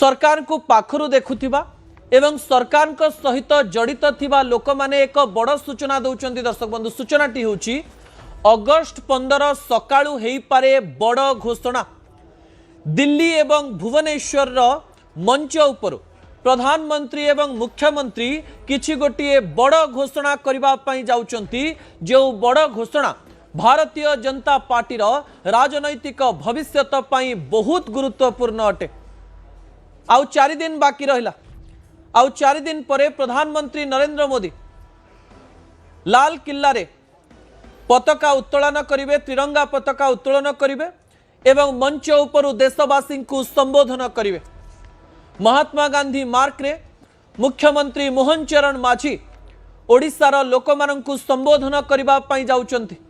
सरकार को पाखरु देखुथिबा एवं सरकार को सहित जड़ित थिबा लोक माने एक बड़ सूचना दौरान दर्शक बंधु सूचनाटी होची अगस्ट 15 सकाळु हेई पारे बड़ घोषणा। दिल्ली एवं भुवनेश्वर मंच उपर प्रधानमंत्री एवं मुख्यमंत्री किछि गोटिए बड़ घोषणा करबा पई जाउचंती जो बड़ घोषणा भारतीय जनता पार्टी राजनैतिक भविष्यत पई बहुत गुरुत्वपूर्ण अटे। आउ 4 दिन बाकी रहिला। आउ 4 दिन परे प्रधानमंत्री नरेंद्र मोदी लाल किल्ला रे पताका उत्तोलन करिवे, त्रिरंगा पताका उत्तोलन करिवे एवं मंच उपर देशवासी को संबोधन करिवे। महात्मा गांधी मार्ग रे मुख्यमंत्री मोहन चरण माझी ओडिशार लोकमानंकु संबोधन करिबा पई जाउचंती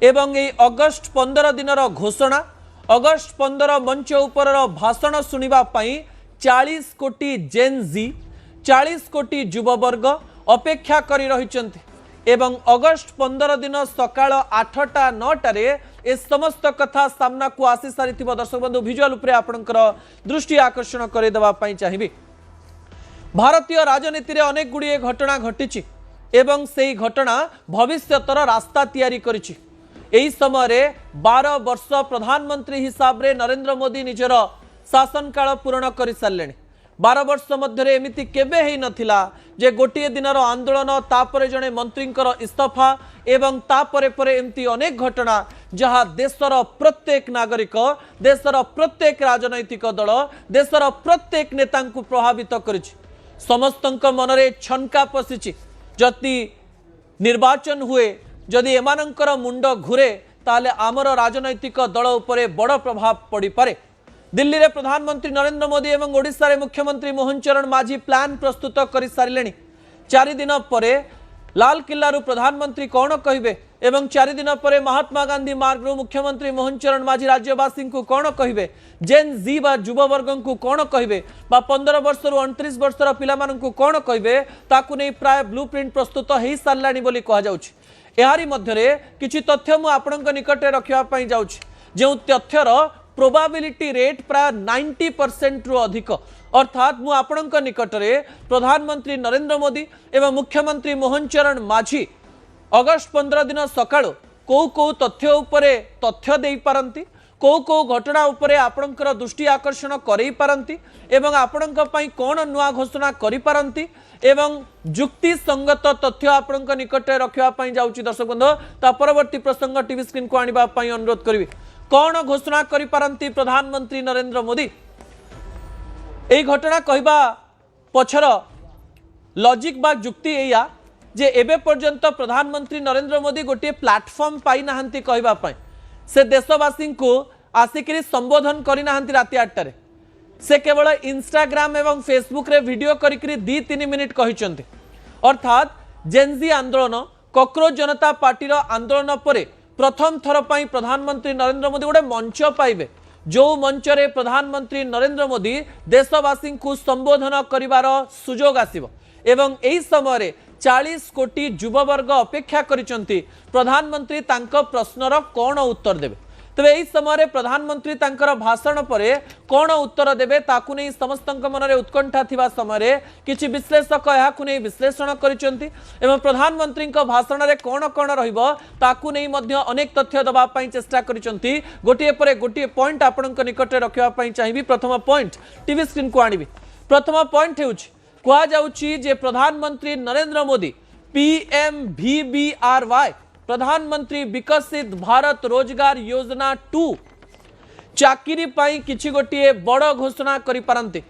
एवं ए अगस्ट 15 दिनर घोषणा अगस्ट 15 मंच उपर भाषण सुनिबा पई 40 कोटी जेन जी 40 कोटी युववर्ग अपेक्षा करी रहिचंती एवं अगस्ट 15 दिन सकाळ 8टा 9टा रे ए समस्त कथा सामना को आसी सारी दर्शक बंधु विजुअल उपरे आपनकर दृष्टि आकर्षण करे देबा पई चाहिबी। भारतीय राजनीति रे अनेक गुडी घटना घटिछि एवं सेही घटना भविष्यतर रास्ता तैयारी करिछि। एही समय रे 12 वर्ष प्रधानमंत्री हिसाब रे नरेंद्र मोदी निजर शासन काल पूर्ण कर सारे। 12 वर्ष मध्य एमिति केबे हेई नथिला जे गोटे दिनर आंदोलन तापरे जने मंत्रींकर इस्तीफा एवं तापरे परे एमती अनेक घटना जहाँ देशर प्रत्येक नागरिक देशर प्रत्येक राजनैतिक दल देशर प्रत्येक नेता को प्रभावित करिछि। समस्तंक मनरे छनका पशिछि जति निर्वाचन हुए जदि एमानंकर मुंड घुरे ताले आमर राजनैतिक दल उपरे बड़ प्रभाव पड़ी पारे। दिल्ली रे प्रधानमंत्री नरेंद्र मोदी एवं ओडिशा रे मुख्यमंत्री मोहन चरण माझी प्लान प्रस्तुत कर सारे। 4 दिन परे लाल किल्ला रु प्रधानमंत्री कौन कहिबे एवं 4 दिन परे महात्मा गांधी मार्ग रु मुख्यमंत्री मोहन चरण माझी राज्यवासी को कौन कहिबे, जेन जी बा युववर्ग को कौन कहिबे बा 15 वर्ष रु 29 वर्षर पिला माननकु कौन कहिबे ताकु नै प्राय ब्लूप्रिंट प्रस्तुत हेई सारलानी बोली कहा जाउछि। एहारी मध्यरे किछि तथ्य मु आपनक निकटे रखिबा पई जाउछि जे तथ्यर प्रोबाबिलिटी रेट प्राय 90% रु अधिक अर्थात मु आपनक निकटरे प्रधानमंत्री नरेंद्र मोदी एवं मुख्यमंत्री मोहन चरण माझी अगस्ट 15 दिन सकाळो को तथ्य उपरे तथ्य देई पारंती को घटना उपरे आपनकर दृष्टि आकर्षण करई पारंती एवं आपनक पई कोन नुआ घोषणा करि पारंती एवं जुक्ति संगत तथ्य आपनक निकटे रखिबा पई जाउची। दर्शक बंधु ता परवर्ती प्रसंग टीवी स्क्रीन को आनिबा पई अनुरोध करिवि। कौन घोषणा करि पारंती प्रधानमंत्री नरेंद्र मोदी एई घटना कहबा पछर लॉजिक बा जुक्ति एया जे एबे पर्यंत प्रधानमंत्री नरेंद्र मोदी गोटे प्लेटफॉर्म पाई नाहंती कहबा पई से देशवासी को आसिकरी संबोधन करि नाहंती राति 8टा रे से केवल इंस्टाग्राम एवं फेसबुक रे वीडियो करिकरी 2-3 मिनिट कहिचंती। अर्थात जेनजी आंदोलन कॉकरोच जनता पार्टी आंदोलन परे प्रथम थर पर प्रधानमंत्री नरेंद्र मोदी गोटे मंच पाइबे जो मंच रे प्रधानमंत्री नरेंद्र मोदी देशवासी को संबोधन करिवार सुजोग आसिबो एवं एही समय रे 40 कोटी युववर्ग अपेक्षा करिसंती प्रधानमंत्री तांको प्रश्नर कौन उत्तर देबे। तबे एही समय रे प्रधानमंत्री तांकर भाषण परे कौन उत्तर देबे ताकु नै समस्तक मनरे उत्कंठा थिबा समय रे किछि विश्लेषक याकु नै विश्लेषण करिसंती एवं प्रधानमंत्री को भाषण रे कौन कौन रहिबो ताकु नै मध्य अनेक तथ्य दबा पई चेष्टा करिसंती। गोटिए परे गोटिए पॉइंट आपनक निकटे रखिबा पई चाहिबी। प्रथम पॉइंट टीवी स्क्रीन को आनिबी। प्रथम पॉइंट हेउछि कुआ जाउछि जे प्रधानमंत्री नरेंद्र मोदी PMVBRY प्रधानमंत्री विकसित भारत रोजगार योजना 2 चाकरी पाई किछि गोटिए बड़ घोषणा करि पारंते।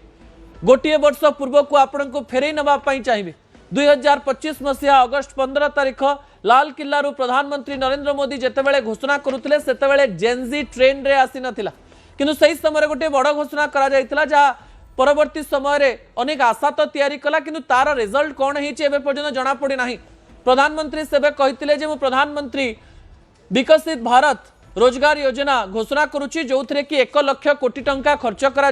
गोटिए वर्ष पूर्व को आपन को फेरई नबा पाई चाहिबे। 2025 मसिया अगस्ट 15 तारिख लाल किल्ला रु प्रधानमंत्री नरेंद्र मोदी जेतेबेले घोषणा करुथिले सेतेबेले जेनजी ट्रेन रे आसी नथिला किंतु सही समय गोटे बड़ घोषणा करा जायतिला जा परवर्ती समय रे अनेक आशा तो तैयारी कला किंतु तार रिजल्ट कोन हेछि एबे पर्यंत जणा पड़ी नाही। प्रधानमंत्री सेबे कहितिले जे मु प्रधानमंत्री विकसित भारत रोजगार योजना घोषणा करुच्ची जो थे कि 1 लाख कोटी टंका खर्च करा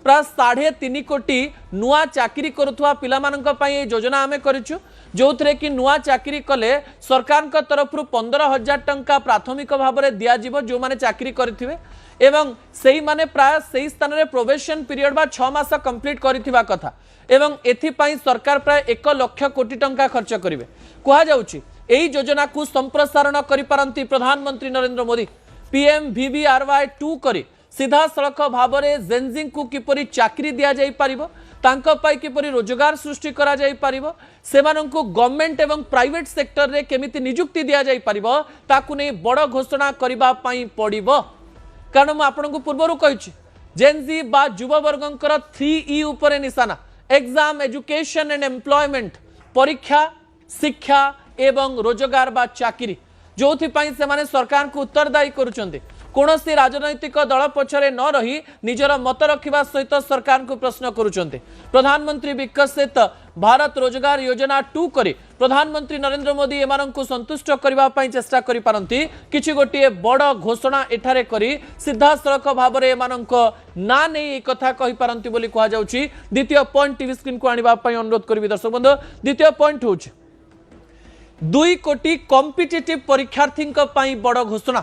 प्राय 3.5 कोटी नुआ चाकरी करुवा पिलामानंक योजना आमे करिछु जो थे कि नुआ चाकरी कले सरकार तरफ 15,000 टंका प्राथमिक भाव में दिज्व जो मैंने चाकरी करेंगे एवं से माने प्राय से स्थान में प्रोबेशन पीरियड बा 6 मास कंप्लीट करिथिबा कथा एवं एथिपाई सरकार प्राय 1 लाख कोटी टंका खर्च करिवे कहुछि एही योजना को संप्रसारण करिपारंती प्रधानमंत्री नरेंद्र मोदी PMVBRY 2 करी सीधा सड़क भाव में जेनजी को किपरि चाकरी दिया जाई पारिबो तांको पाई किपरि रोजगार सृष्टि करा जाई पारिबो सेमानंकु गवर्नमेंट एवं प्राइवेट सेक्टर रे केमिति नियुक्ति दिया जाई पारिबो ताकु नै बड़ घोषणा करिबा पाई पड़िबो कारण मु आपनकु पूर्वरु कहिछि जेनजी बा युववर्गंकर 3E उपरे निशाना एग्जाम एजुकेशन एंड एम्प्लॉयमेंट परीक्षा शिक्षा एवं रोजगार बा चाकरी जो से माने सरकार को उत्तरदायी करुचंते कौनसी राजनैतिक दल पछरे न रही निजर मत रखिबा सहित सरकार को प्रश्न करुचंते प्रधानमंत्री विकसित भारत रोजगार योजना 2 करी प्रधानमंत्री नरेंद्र मोदी एमान को संतुष्ट करबा पई चेष्टा करि पारंती किछि गोटिए बड़ घोषणा एठारे करी सीधा सड़क भाव में एमान ना नहीं कथा कहि पारंती बोली कहा जाउछि द्वितीय पॉइंट टीवी स्क्रीन को आनिबा पई अनुरोध करबी दर्शक बंधु द्वितीय पॉइंट होछि 2 कोटी कॉम्पिटिटिव परीक्षार्थी बड़ घोषणा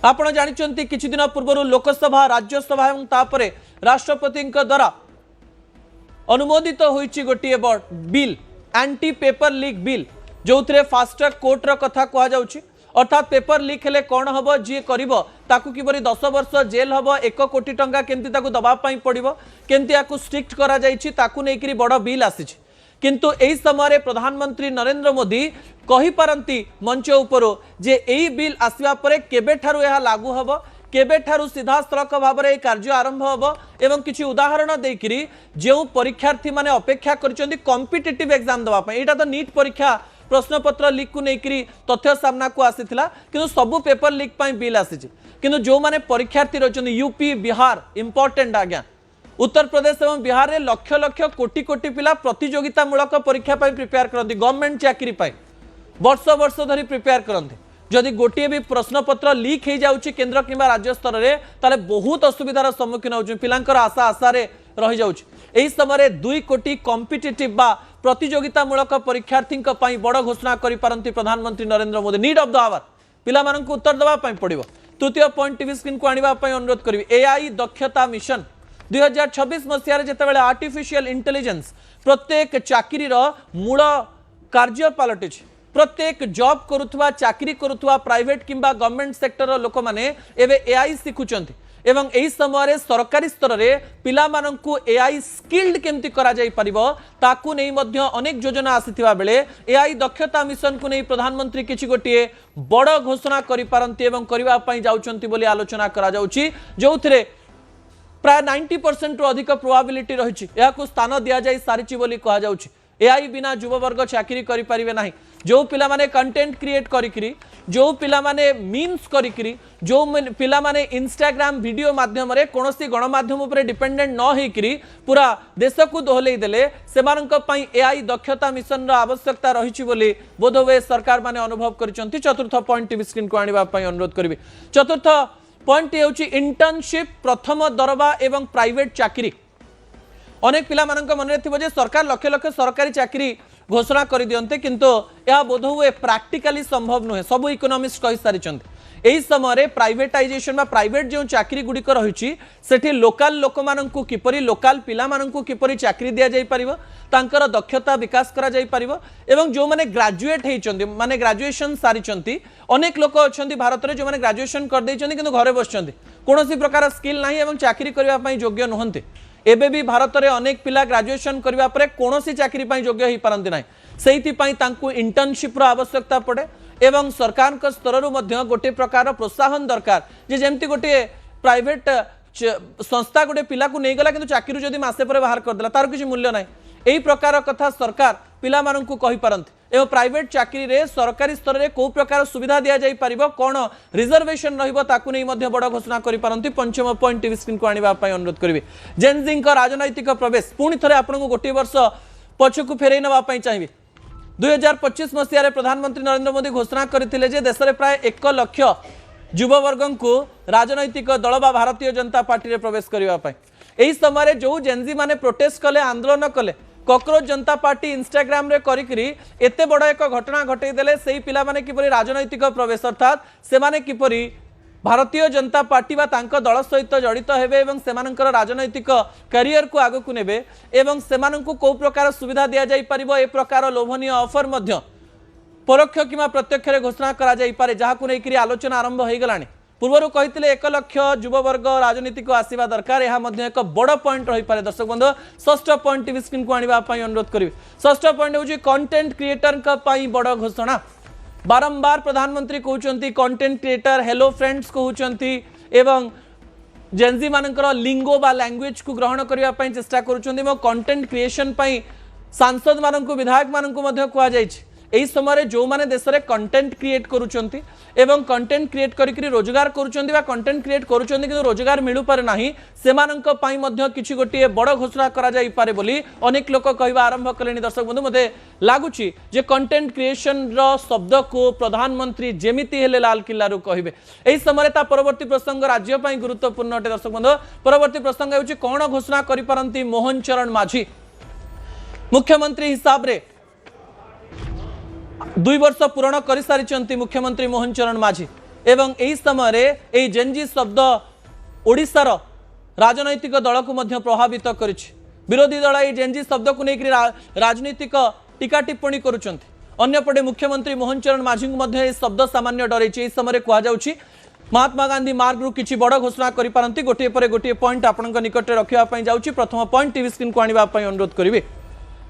आपण जानिचंती किछि दिन पूर्व लोकसभा राज्यसभा एवं तापरे राष्ट्रपति द्वारा अनुमोदित होइछि गोटिए bill anti paper leak bill जो थे फास्ट ट्रैक कोर्टर कथा कह जाउछि अर्थात पेपर लीक हेले कौन हम जी कर ताकू किपरि 10 वर्ष जेल हम 1 कोटी टंका केमती ताकू दबा पड़ो केमती याकू स्ट्रिक्ट करा जाइछि ताकू नेकरी बड़ बिल आसीछि किंतु एही समय प्रधानमंत्री नरेंद्र मोदी कहि पारंती मंच उपर जे एही बिल आसवा परे केबे ठारू यह लागू हबो केबे ठारू सीधा सड़क भाव में कार्य आरंभ हबो एवं किछि उदाहरण देकरी जो परीक्षार्थी माने अपेक्षा करछन्ती कॉम्पिटिटिव एग्जाम दबा पय एटा तो नीट परीक्षा प्रश्नपत्र लीक को लेकर तथ्य सामना को आसीथिला किंतु सबु पेपर लीक पय बिल आसीछि किंतु जो माने परीक्षार्थी रहछन्ती यूपी बिहार इंपोर्टेंट आज्ञा उत्तर प्रदेश और बिहार में लक्ष लक्ष कोटी कोटी पिला प्रतियोगितामूलक परीक्षा प्रिपेयर करती गवर्नमेंट चाकरी वर्ष वर्ष धरी प्रिपेयर करते जदि गोटे भी प्रश्नपत्र लीक हो जाऊँगी केन्द्र कि राज्य स्तर में ताले बहुत असुविधार सम्मुखीन हो पिलांकर आशा आशारे रही जाऊँगी समय 2 कोटी कॉम्पिटिटिव बा प्रतियोगितामूलक परीक्षार्थी बड़ घोषणा करिपारंती प्रधानमंत्री Narendra Modi need of the hour पिला माननकु उत्तर देबा पड़ो तृतीय पॉइंट टीवी स्क्रीन को आनिबा अनुरोध करी AI दक्षता मिशन 2026 मसीह जितेबाला आर्टिफिशियल इंटेलिजेंस प्रत्येक चाकरी मूल कार्य पलटि प्रत्येक जॉब करुवा चाकरी करुवा प्राइवेट किंबा गवर्नमेंट सेक्टर लोक मैंने एवं AI शिखुंट एवं यही समय सरकारी स्तर में पिला माननकु AI स्किल्ड केमती करा जाई परिबो ताकू नहीं मध्य अनेक योजना आसीथिबा बेले AI दक्षता मिशन को नहीं प्रधानमंत्री किछि गोटिए बड़ घोषणा करि पारंती एवं करिबा पई जाउचंती बोली आलोचना करा जाउची जोथिरे प्राय 90% अधिक प्रोबाबिलिटी रही स्थान दि जा सारी बोली कह जाउछि AI बिना युववर्ग चाकरी करि परिबे नाही जो पिला माने कंटेंट क्रिएट करिकरी जो पिला माने मीम्स करिकरी जो पिला माने इंस्टाग्राम वीडियो माध्यम रे कोनोसी गणमाध्यम उपरे डिपेंडेंट न होइकरी पूरा देश को दोहलै देले सेमानक पई AI दक्षता मिशन रो आवश्यकता रहिछि बोली बोधवे सरकार माने अनुभव करिसंती चतुर्थ पॉइंट टीवी स्क्रीन को आनिबा पई अनुरोध करबी चतुर्थ पॉइंट ये इंटर्नशिप प्रथम दरबा एवं प्राइवेट चाकरी अनेक पिला मानक मन में सरकार लक्ष लक्ष सरकारी चाकरी घोषणा कर दियंते किंतु यह बोधहुए प्रैक्टिकली संभव नुहे सब इकोनॉमिस्ट कहि सारी यही समय प्राइवेटाइजेशन प्राइवेट जो चाकरी गुड़िक रही सेठी लोकल लोक माननकु किपरि लोकल पिला माननकु किपरि चाकरी दिया जाई परिबो तांकर दक्षता विकास करा जाई परिबो एवं जो माने ग्रेजुएट हेइचंती माने ग्रेजुएशन सारिचंती अनेक लोक अछंती भारत रे जो माने ग्रेजुएशन कर दैचंती किंतु घरे बसचंती कोनोसी प्रकार स्किल नाही एवं चाकरी करबा पई योग्य नहंती एबे भी भारत रे अनेक पिला ग्रेजुएशन करबा परे कोनोसी चाकरी पई योग्य हेइ पारंती नाही सेइति पई तांकु इंटर्नशिप रो आवश्यकता पड़े एवं सरकार का स्तर गोटे प्रकार प्रोत्साहन दरकार जे जेमती गोटे प्राइवेट संस्था गोटे पिला को नहीं गला किंतु चाकरी जदि मासे पर बाहर करदेला तार किसी मूल्य ना यही प्रकार कथा सरकार पिला माननकु कहि पारंती एवं प्राइवेट चाकरी रे सरकारी स्तर में कौ प्रकार सुविधा दि जाई परिबो कोन रिजर्वेशन रहिबो ताकू नहीं मध्य बड़ घोषणा करि पारंती पंचम पॉइंट टीवी स्क्रीन को आनिबा पई अनुरोध करबी जेनजी का राजनैतिक प्रवेश पुणी थरे आपनको गोटे वर्ष पछकु फेरई नबा पई चाहिबी 2025 मसीह प्रधानमंत्री नरेंद्र मोदी घोषणा करते देश में प्राय 1 लाख युववर्ग को राजनैतिक दल बा भारतीय जनता पार्टी रे प्रवेश करने यही समय जो जेनजी माने प्रोटेस्ट कले आंदोलन कले कॉकरोच जनता पार्टी इंस्टाग्राम रे करिकरी एते बड़ एक घटना घटईदेले से पिला माने किपरि राजनैतिक प्रवेश अर्थात से माने किपरि भारतीय जनता पार्टी बा तांको दल सहित जड़ित हेबे एवं सेमानंकर राजनैतिक करियर को आगो को नेबे एवं सेमानंकु को प्रकार सुविधा दिया जाई परिबो ए प्रकार लोभनीय ऑफर मध्य परोक्ष किंवा प्रत्यक्ष रे घोषणा करा जाई पारे जाहाकु नै करी आलोचना आरंभ होई गलानी पूर्व कही 1 लाख युववर्ग राजनीति को आसवा दरकार यह एक बड़ पॉइंट रही पारे दर्शक बंधु षष्ठ पॉइंट टीवी स्क्रीन को आने अनुरोध करी षष्ठ पॉइंट हूँ कंटेंट क्रिएटर बड़ घोषणा बारंबार प्रधानमंत्री कहते कंटेंट क्रिएटर हेलो फ्रेंड्स कहते एवं जेनजी मानकर लिंगो बा लैंग्वेज को ग्रहण करने चेष्टा कर कंटेंट क्रिएशन सांसद मानक विधायक मानक कहुई यही समय जो माने देश में कंटेंट क्रिएट करुचंती एवं कंटेंट क्रिएट करी रोजगार करुचंती बा कंटेंट क्रिएट करुचंती किंतु रोजगार मिलु पारे नाही सेमानंक पई मध्य किछि गोटिए बड़ घोषणा करा जाई पारे बोली अनेक लोक कहबा आरंभ कलेनी दर्शक बंधु मते लागुची जे कंटेंट क्रिएशन रो शब्द को प्रधानमंत्री जेमिति हेले लाल किल्ला रु कहिबे एही समय ता परवर्ती प्रसंग राज्य पई गुरुत्वपूर्ण अटे दर्शक बंधु परवर्ती प्रसंग हेउची कोन घोषणा करि पारंती मोहन चरण माझी मुख्यमंत्री हिसाब रे 2 वर्ष पूर्ण कर सारी मुख्यमंत्री मोहन चरण माझी एवं यही समय जेनजी शब्द ओडिशार राजनैतिक दल को मध्य प्रभावित कर विरोधी दल ये जेनजी शब्द को लेकर राजनीतिक टीका टिप्पणी करुँचे मुख्यमंत्री मोहन चरण माझी को शब्द सामान्य डर समय कहुच्छी महात्मा गांधी मार्ग रु किछि बड़ घोषणा करि पारंती गोटे पर गोटे पॉइंट आपनक निकट रखिया जाउछि प्रथम पॉइंट टीवी स्क्रीन को आनिबा अनुरोध करिवे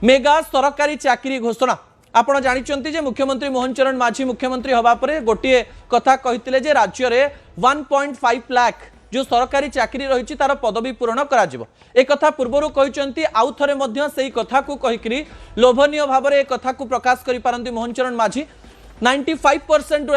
मेगा सरकारी चाकरी घोषणा आपण जानिचंती जे मुख्यमंत्री मोहन चरण माझी मुख्यमंत्री हवा परे गोटे कथा कहितिले जे राज्य रे 1.5 लाख जो सरकारी चाकरी रही तार पदवी पूरण करा जिवो ए कथा पूर्वरु कहिचंती आउ थरे मध्य सेही कथा को कहिकरी लोभनीय भाव रे ए कथा को प्रकाश करि पारंती मोहन चरण माझी 95%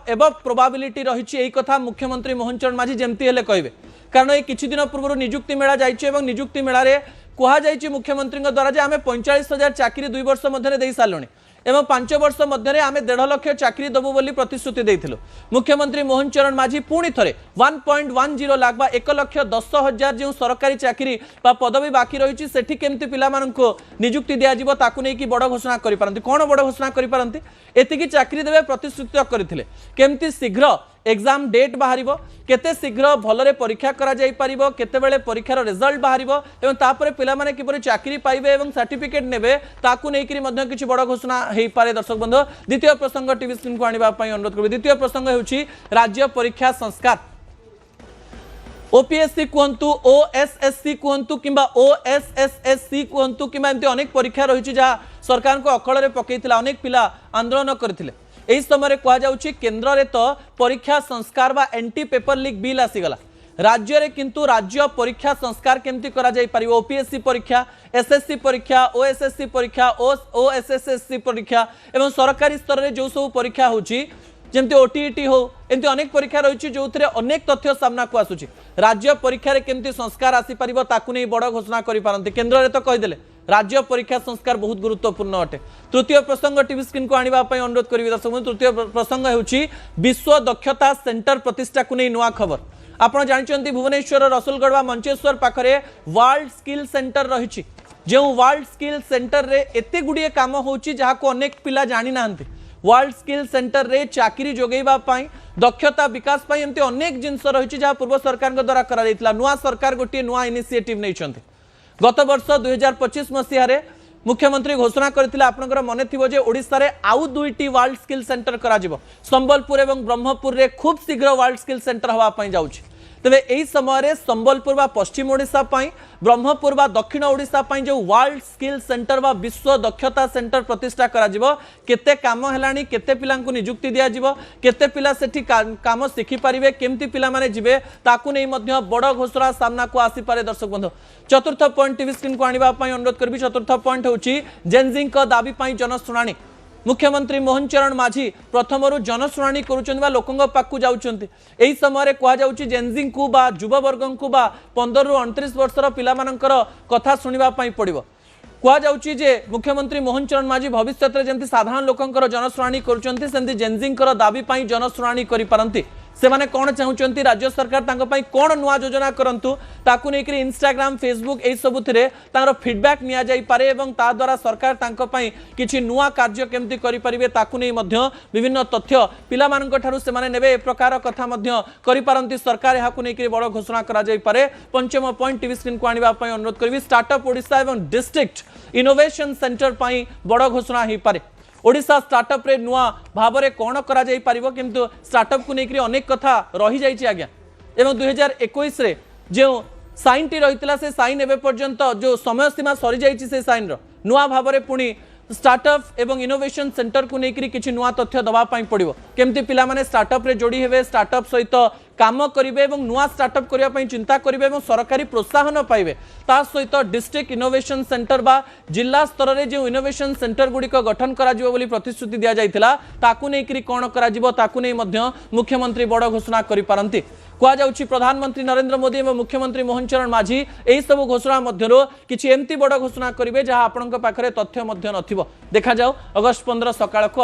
एबव प्रोबेबिलिटी रही एही कथा मुख्यमंत्री मोहन चरण माझी जेमती हेले कहबे कारण ए किछि दिन पूर्व नियुक्ति मेला जाइछि एवं नियुक्ति मेला रे कहा जाइछि मुख्यमंत्री द्वारा जे आमे 45,000 चाकरी 2 वर्ष मध्य देई सालुनी एवं 5 वर्ष मध्य आम 1.5 लाख चाकरी देबू बोली प्रतिश्रुति देथिलु मुख्यमंत्री मोहन चरण माझी पुणी थरे 1.10 लाख बा 1,10,000 जो सरकारी चाकरी बा पदवी बाकी रही सेठी केमती पिला माननको नियुक्ति दिया जिवो ताकू नै कि बड़ घोषणा करि पारंती कोन बड़ घोषणा करि पारंती एतिकी चाकरी देबे प्रतिश्रुति करथिले केमती शीघ्र एग्जाम डेट बाहरिबो केते शीघ्र भलरे परीक्षा करा जाई परिबो केते बेले परीक्षार रिजल्ट बाहरिबो एवं तापरे पिला माने किपरि चाकरी पाइबे एवं सर्टिफिकेट नेबे ताकू नै कि मध्य किछि बड़ घोषणा हेई पारे दर्शक बंधु द्वितीय प्रसंग टीवी स्क्रीन को आनिबा पई अनुरोध करबे द्वितीय प्रसंग हेउछि राज्य परीक्षा संस्कार ओपीएससी कहतु ओएसएससी कहतु कि ओएसएसएससी कहतु कि अनेक परीक्षा रही सरकार को अकल में पकईला अनेक पिला आंदोलन करते यही समय कहुच्छी केन्द्र में तो परीक्षा संस्कार बा एंटी पेपर लीक बिल आसीगला राज्य रे किंतु राज्य परीक्षा संस्कार केमती करा जाई पारिबो ओपीएससी परीक्षा एसएससी परीक्षा ओएसएससी परीक्षा ओएसएसएससी परीक्षा एवं सरकारी स्तर रे जो सब परीक्षा होची जेमती ओटीईटी हो एमती अनेक परीक्षा रही जो अनेक तथ्य सामना को आसुची राज्य परीक्षा रे केमती संस्कार आसी पारिबो ताकू नै बड़ घोषणा करि पारंती केन्द्र रे तो कहिदेले राज्य परीक्षा संस्कार बहुत गुरुत्वपूर्ण अटे तृतीय प्रसंग टीवी स्क्रीन को आनिबा पई अनुरोध करिवे दर्शक तृतीय प्रसंग हेउची विश्व दक्षता सेंटर प्रतिष्ठा को नै नुआ खबर आपण जानिचंती भुवनेश्वर रसुलगढ़ व मंचेश्वर पाखरे वर्ल्ड स्किल सेंटर रही जो वर्ल्ड स्किल सेंटर रे एते गुडिए काम होची जहा को अनेक पिला जानि नांती वर्ल्ड स्किल सेंटर रे चाकरी जोगैबा पाई दक्षता विकास पाई एमती अनेक जिनस रही जहाँ पूर्व सरकार द्वारा करा जायतिला नुआ सरकार गोटे नुआ इनिशिएटिव नैछंती गत वर्ष 2025 मसीह मुख्यमंत्री घोषणा करथिले आपनकर मने थिबो जे ओडिसा रे आउ 2टी वर्ल्ड स्किल सेंटर करा जिवो संबलपुर एवं ब्रह्मपुर रे खूब शीघ्र वर्ल्ड स्किल सेंटर हवा पई जाउछि तेबे एही समय रे संबलपुर बा पश्चिम ओडिसा पई ब्रह्मपुर बा दक्षिण ओडिसा पई जो वर्ल्ड स्किल सेंटर बा विश्व दक्षता सेंटर प्रतिष्ठा करा जिवो केते काम हेलानी केते पिला को नियुक्ति दिया जिवो केते पिला सेठी काम सिखि परिबे केमती पिला माने जिवे ताकू नै मध्य बड़ घोषणा सामना को आसी पारे दर्शक बंधु चतुर्थ पॉइंट टीवी स्क्रीन को आनिबा पई अनुरोध करबी चतुर्थ पॉइंट होची जेनजिंग को दाबी पई जनसुनानी मुख्यमंत्री मोहन चरण माझी प्रथमरु जनशुणाणी करुछन बा लोकंग पाकु जाउछन्ती एही समय कहा जाउछि जेनजिंग को बा युववर्ग को बा 15 रु 29 वर्षर पिला मानकर कथा सुनिबा पई पड़िबो कहा जाउछि जे मुख्यमंत्री मोहन चरण माझी भविष्य रे जेंति साधारण लोकंकर जनशुणाणी करुछन्ती सेंति जेनजिंग दाबी पई जनशुणाणी करि पारंती से माने कौन चाहते राज्य सरकार कौन नुआ योजना करंतु ताकू नहीं इंस्टाग्राम फेसबुक यही सब फीडबैक नि जाई पारे एवं ता द्वारा सरकार किछि नुआ कार्य केमती करि परिबे ताकू नहीं मध्य विभिन्न तथ्य पिला मानक ठारू से माने नेबे ए प्रकार कथा मध्य करि पारंती सरकार याकू नहीं बड़ घोषणा करा जाई पारे। पंचम पॉइंट टीवी स्क्रीन को आनिबा पई अनुरोध करबी स्टार्टअप ओडिशा एवं डिस्ट्रिक्ट इनोवेशन सेंटर पई बड़ घोषणा ही पारे। ओडिशा स्टार्टअप रे नुआ भाव में कौन करा जाई परिबो किंतु स्टार्टअप को लेकर अनेक कथा रही जाइए आज्ञा एवं 2021 रे जो साइन टी रही से साइन एवं पर्यंत जो समय सीमा सरी जाइए से साइन नुआ भाव में पुणी स्टार्टअप एवं इनोवेशन सेंटर को लेकर किसी नुआ तथ्य दवाई पड़ो केमती पिला माने स्टार्टअप रे जोड़ी हेबे स्टार्टअप सहित काम करेंगे और नुआ स्टार्टअप करने चिंता करेंगे और सरकारी प्रोत्साहन पाइबे ता सहित डिस्ट्रिक्ट इनोवेशन सेंटर बा जिला स्तर में जो इनोवेशन सेंटर गुड़िक गठन करा प्रतिश्रुति दि जाइथिला ताकू नहीं कौन करा मुख्यमंत्री बड़ घोषणा करि पारंती। कहुच्छी प्रधानमंत्री नरेंद्र मोदी और मुख्यमंत्री मोहन चरण माझी यही सब घोषणा मध्य किसी एमती बड़ घोषणा करेंगे जहां आपण पाखे तथ्य नथिबो। देखा जाओ अगस्ट 15 सकाळ को